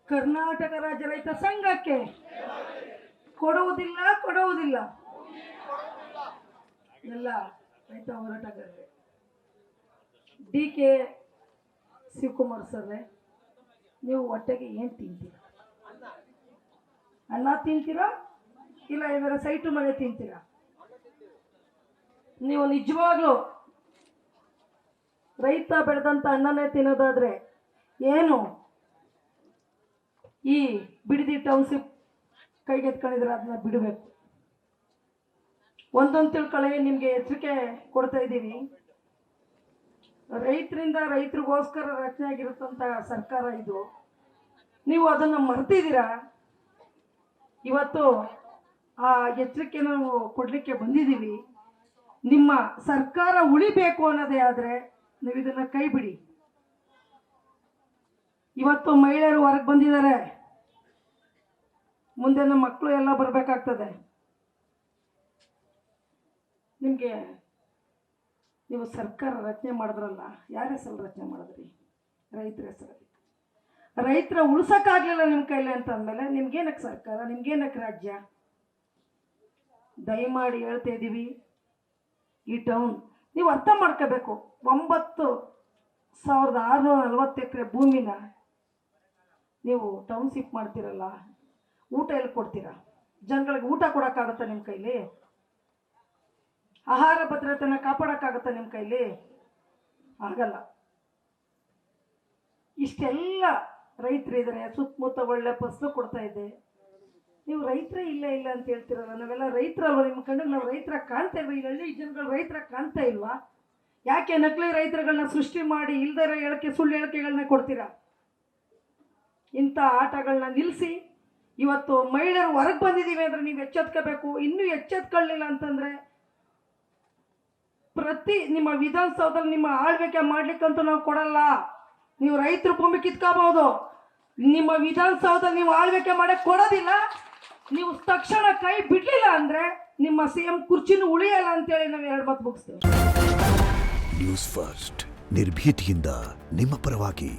ಕರ್ನಾಟಕ ರಾಜ್ಯ ರೈತ ಸಂಘಕ್ಕೆ ಕೊಡುವುದಿಲ್ಲ ಎಲ್ಲ ರೈತ ಹೋರಾಟಗಾರರೇ. DK ಶಿವಕುಮಾರ್ ಸರ್ರೆ, ನೀವು ಹೊಟ್ಟೆಗೆ ಏನು ತಿಂತೀರಾ? ಅನ್ನ ತಿಂತೀರಾ ಇಲ್ಲ ಇದರ ಸೈಟು ಮನೆ ತಿಂತೀರಾ? ನೀವು ನಿಜವಾಗ್ಲೂ ರೈತ ಬೆಳೆದಂತ ಅನ್ನನೇ ತಿನ್ನೋದಾದ್ರೆ ಏನು ಈ ಬಿಡದಿ ಟೌನ್ಶಿಪ್ ಕೈಗೆತ್ಕೊಂಡಿದ್ರೆ ಅದನ್ನ ಬಿಡಬೇಕು. ಒಂದೊಂದು ತಿಳ್ಕೊಳ್ಳಿ, ನಿಮಗೆ ಎಚ್ಚರಿಕೆ ಕೊಡ್ತಾ ಇದ್ದೀವಿ. ರೈತರಿಗೋಸ್ಕರ ರಚನೆ ಆಗಿರುತ್ತಂತ ಸರ್ಕಾರ ಇದು. ನೀವು ಅದನ್ನು ಮರ್ತಿದ್ದೀರಾ. ಇವತ್ತು ಆ ಎಚ್ಚರಿಕೆ ನಾವು ಕೊಡಲಿಕ್ಕೆ ಬಂದಿದ್ದೀವಿ. ನಿಮ್ಮ ಸರ್ಕಾರ ಉಳಿಬೇಕು ಅನ್ನೋದೇ ಆದರೆ ನೀವು ಇದನ್ನು ಕೈ ಬಿಡಿ. ಇವತ್ತು ಮಹಿಳೆಯರು ಹೊರಗೆ ಬಂದಿದ್ದಾರೆ, ಮುಂದೆ ನಮ್ಮ ಮಕ್ಕಳು ಎಲ್ಲ ಬರಬೇಕಾಗ್ತದೆ. ನೀವು ಸರ್ಕಾರ ರಚನೆ ಮಾಡಿದ್ರಲ್ಲ, ಯಾರ ಹೆಸರಲ್ಲಿ ರಚನೆ ಮಾಡಿದ್ರಿ? ರೈತರ ಹೆಸರಲ್ಲಿ. ರೈತರ ಉಳ್ಸೋಕ್ಕಾಗಲಿಲ್ಲ ನಿಮ್ಮ ಕೈಲಿ ಅಂತ ಅಂದಮೇಲೆ ನಿಮ್ಗೇನಕ್ಕೆ ಸರ್ಕಾರ, ನಿಮ್ಗೇನಕ್ಕೆ ರಾಜ್ಯ? ದಯಮಾಡಿ ಹೇಳ್ತಾ ಇದ್ದೀವಿ, ಈ ಟೌನ್ ನೀವು ಅರ್ಥ ಮಾಡ್ಕೋಬೇಕು. 9,640 ಎಕರೆ ಭೂಮಿನ ನೀವು ಟೌನ್ಶಿಪ್ ಮಾಡ್ತೀರಲ್ಲ, ಊಟ ಎಲ್ಲಿ ಕೊಡ್ತೀರಾ? ಜನಗಳಿಗೆ ಊಟ ಕೊಡೋಕ್ಕಾಗತ್ತಾ ನಿಮ್ಮ ಕೈಲಿ? ಆಹಾರ ಭದ್ರತೆನ ಕಾಪಾಡೋಕ್ಕಾಗತ್ತಾ ನಿಮ್ಮ ಕೈಲಿ? ಆಗಲ್ಲ. ಇಷ್ಟೆಲ್ಲ ರೈತರಿದ್ದಾರೆ, ಸುತ್ತಮುತ್ತ ಒಳ್ಳೆ ಫಸಲು ಕೊಡ್ತಾ ಇದೆ. ನೀವು ರೈತರೇ ಇಲ್ಲ ಅಂತ ಹೇಳ್ತಿರಲ್ಲ. ನಾವೆಲ್ಲ ರೈತರಲ್ವ? ನಿಮ್ಮ ಕಣ್ಣಿಗೆ ನಾವು ರೈತರ ಕಾಣ್ತಾ ಇಲ್ವ? ಈ ಹಳ್ಳಿ ಜನಗಳು ರೈತರ ಕಾಣ್ತಾ ಇಲ್ವಾ? ಯಾಕೆ ನಕಲಿ ರೈತರುಗಳನ್ನ ಸೃಷ್ಟಿ ಮಾಡಿ ಇಲ್ದರ ಸುಳ್ಳು ಹೇಳಿಕೆಗಳನ್ನ ಕೊಡ್ತೀರಾ? ಇಂಥ ಆಟಗಳನ್ನ ನಿಲ್ಲಿಸಿ. ಇವತ್ತು ಮಹಿಳೆಯರು ಹೊರಗೆ ಬಂದಿದ್ದೀವಿ ಅಂದರೆ ನೀವು ಎಚ್ಚೆತ್ಕೋಬೇಕು. ಇನ್ನೂ ಎಚ್ಚೆತ್ಕೊಳ್ಳಿಲ್ಲ ಅಂತಂದರೆ ನಿಮ್ಮ ವಿಧಾನಸೌಧದಲ್ಲಿ ನಿಮ್ಮ ಆಳ್ವಿಕೆ ಮಾಡ್ಲಿಕ್ಕಂತೂ ನಾವು ಕೊಡಲ್ಲ. ನೀವು ರೈತರ ಭೂಮಿ ಕಿತ್ಕೋಬಹುದು, ನಿಮ್ಮ ವಿಧಾನಸೌಧದಲ್ಲಿ ನೀವು ಆಳ್ವಿಕೆ ಮಾಡಕ್ಕೆ ಕೊಡೋದಿಲ್ಲ. ನೀವು ತಕ್ಷಣ ಕೈ ಬಿಡ್ಲಿಲ್ಲ ಅಂದ್ರೆ ನಿಮ್ಮ CM ಕುರ್ಚಿನೂ ಉಳಿಯಲ್ಲ ಅಂತೇಳಿ ನಾವು 2 ಮಾತು ಮುಗಿಸ್ತೇವೆ. ನ್ಯೂಸ್ ಫಸ್ಟ್, ನಿರ್ಭೀತಿಯಿಂದ ನಿಮ್ಮ ಪರವಾಗಿ.